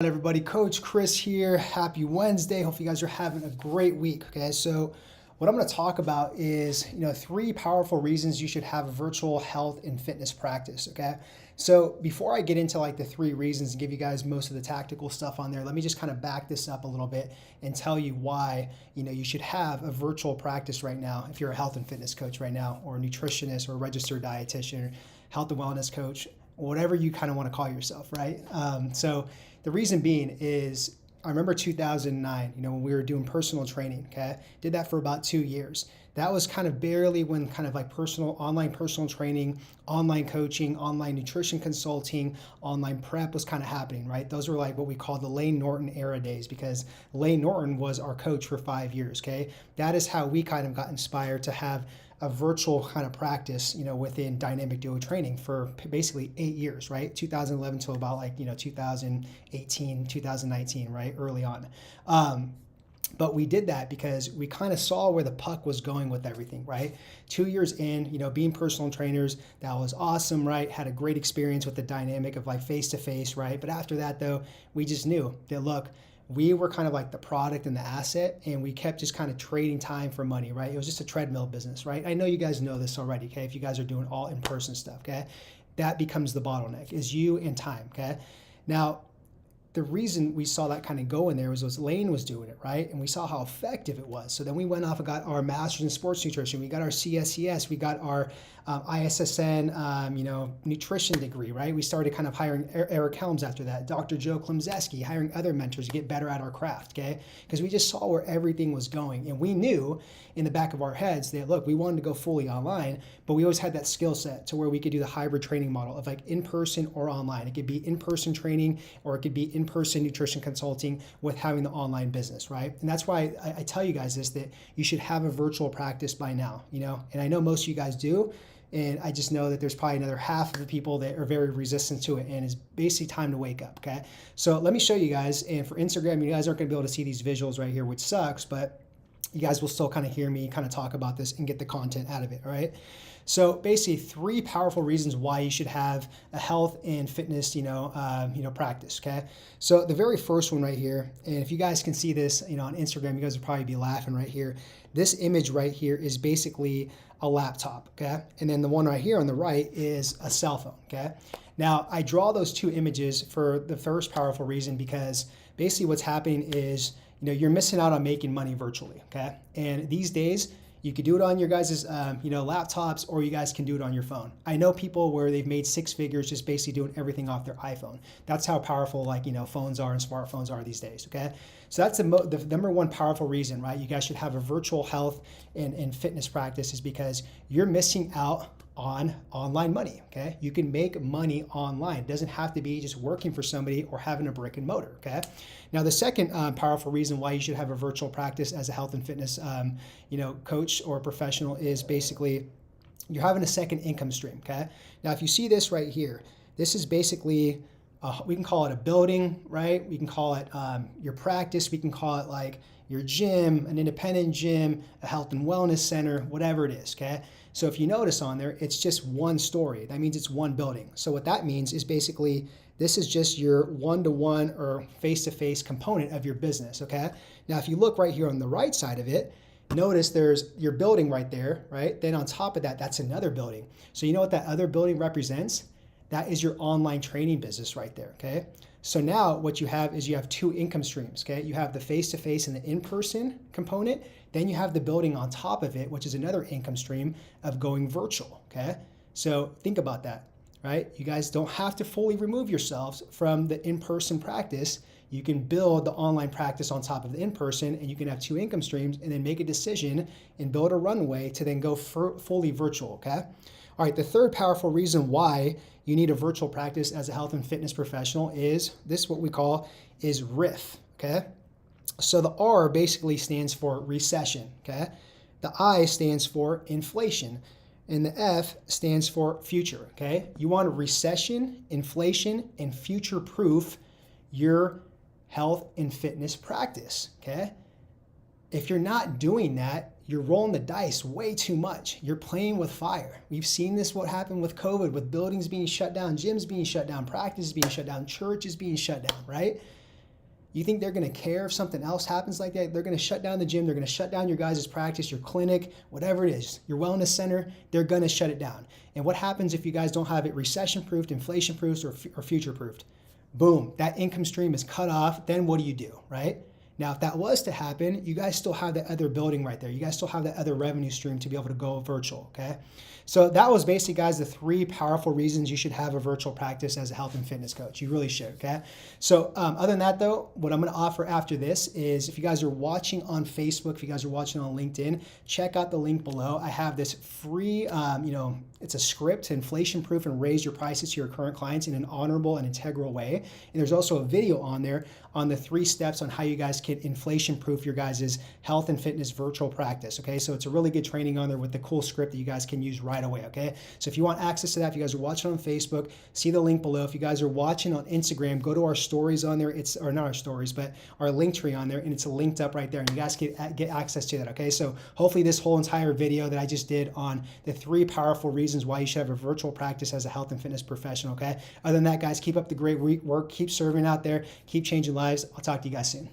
Everybody, Coach Chris here. Happy Wednesday. Hope you guys are having a great week. Okay, so what I'm going to talk about is, three powerful reasons you should have a virtual health and fitness practice. Okay, so before I get into like the three reasons and give you guys most of the tactical stuff on there, let me just kind of back this up a little bit and tell you why you should have a virtual practice right now if you're a health and fitness coach right now, or a nutritionist, or a registered dietitian, or health and wellness coach, whatever you kind of want to call yourself, right? So the reason being is I remember 2009, when we were doing personal training, okay? Did that for about 2 years. That was kind of barely when kind of like online personal training, online coaching, online nutrition consulting, online prep was kind of happening, right? Those were like what we call the Layne Norton era days, because Layne Norton was our coach for 5 years, okay? That is how we kind of got inspired to have a virtual kind of practice, within dynamic duo training for basically 8 years, right? 2011 till about 2018, 2019, right? Early on. But we did that because we kind of saw where the puck was going with everything, right? 2 years in, being personal trainers, that was awesome, right? Had a great experience with the dynamic of like face-to-face, right? But after that though, we just knew that, look, we were kind of like the product and the asset, and we kept just kind of trading time for money, right? It was just a treadmill business, right? I know you guys know this already, okay? If you guys are doing all in-person stuff, okay? That becomes the bottleneck, is you and time, okay? Now, the reason we saw that kind of go in there was Layne was doing it, right? And we saw how effective it was. So then we went off and got our master's in sports nutrition. We got our CSCS. We got our ISSN, nutrition degree, right? We started kind of hiring Eric Helms after that, Dr. Joe Klemzeski, hiring other mentors to get better at our craft, okay? Because we just saw where everything was going. And we knew in the back of our heads that, look, we wanted to go fully online, but we always had that skill set to where we could do the hybrid training model of like in-person or online. It could be in-person training, or it could be in-person nutrition consulting with having the online business, right? And that's why I tell you guys this, that you should have a virtual practice by now, and I know most of you guys do. And I just know that there's probably another half of the people that are very resistant to it, and it's basically time to wake up, okay? So let me show you guys, and for Instagram, you guys aren't gonna be able to see these visuals right here, which sucks, but you guys will still kind of hear me kind of talk about this and get the content out of it, all right? So basically, three powerful reasons why you should have a health and fitness, practice, okay? So the very first one right here, and if you guys can see this, on Instagram, you guys will probably be laughing right here. This image right here is basically a laptop, okay? And then the one right here on the right is a cell phone, okay? Now, I draw those two images for the first powerful reason because basically what's happening is, you're missing out on making money virtually, okay? And these days, you could do it on your guys' laptops, or you guys can do it on your phone. I know people where they've made six figures just basically doing everything off their iPhone. That's how powerful phones are and smartphones are these days, okay? So that's the number one powerful reason, right? You guys should have a virtual health and fitness practice, is because you're missing out on online money, okay? You can make money online. It doesn't have to be just working for somebody or having a brick and mortar, okay? Now, the second powerful reason why you should have a virtual practice as a health and fitness, coach or professional is basically you're having a second income stream, okay? Now, if you see this right here, this is basically, we can call it a building, right? We can call it your practice. We can call it like your gym, an independent gym, a health and wellness center, whatever it is, okay? So if you notice on there, it's just one story. That means it's one building. So what that means is basically this is just your one-to-one or face-to-face component of your business, okay? Now, if you look right here on the right side of it, notice there's your building right there, right? Then on top of that, that's another building. So you know what that other building represents? That is your online training business right there, okay? So now what you have is you have two income streams, okay? You have the face-to-face and the in-person component. Then you have the building on top of it, which is another income stream of going virtual, okay? So think about that, right? You guys don't have to fully remove yourselves from the in-person practice. You can build the online practice on top of the in-person, and you can have two income streams and then make a decision and build a runway to then go fully virtual, okay? All right, the third powerful reason why you need a virtual practice as a health and fitness professional is this, what we call is RIF, okay? So the R basically stands for recession, okay? The I stands for inflation, and the F stands for future, okay? You want a recession, inflation, and future-proof your health and fitness practice, okay? If you're not doing that, you're rolling the dice way too much. You're playing with fire. We've seen this, what happened with COVID, with buildings being shut down, gyms being shut down, practices being shut down, churches being shut down, right? You think they're going to care if something else happens like that? They're going to shut down the gym. They're going to shut down your guys' practice, your clinic, whatever it is, your wellness center. They're going to shut it down. And what happens if you guys don't have it recession-proofed, inflation-proofed, or future-proofed? Boom, that income stream is cut off. Then what do, right? Now, if that was to happen, you guys still have that other building right there. You guys still have that other revenue stream to be able to go virtual, okay? So that was basically, guys, the 3 powerful reasons you should have a virtual practice as a health and fitness coach. You really should, okay? So other than that, though, what I'm going to offer after this is if you guys are watching on Facebook, if you guys are watching on LinkedIn, check out the link below. I have this free, it's a script to inflation-proof and raise your prices to your current clients in an honorable and integral way. And there's also a video on there on the 3 steps on how you guys can inflation-proof your guys' health and fitness virtual practice, okay? So it's a really good training on there with the cool script that you guys can use right away, okay? So if you want access to that, if you guys are watching on Facebook, see the link below. If you guys are watching on Instagram, go to our stories on there. Or not our stories, but our link tree on there, and it's linked up right there, and you guys can get access to that, okay? So hopefully this whole entire video that I just did on the 3 powerful reasons why you should have a virtual practice as a health and fitness professional, okay? Other than that, guys, keep up the great work. Keep serving out there. Keep changing lives. I'll talk to you guys soon.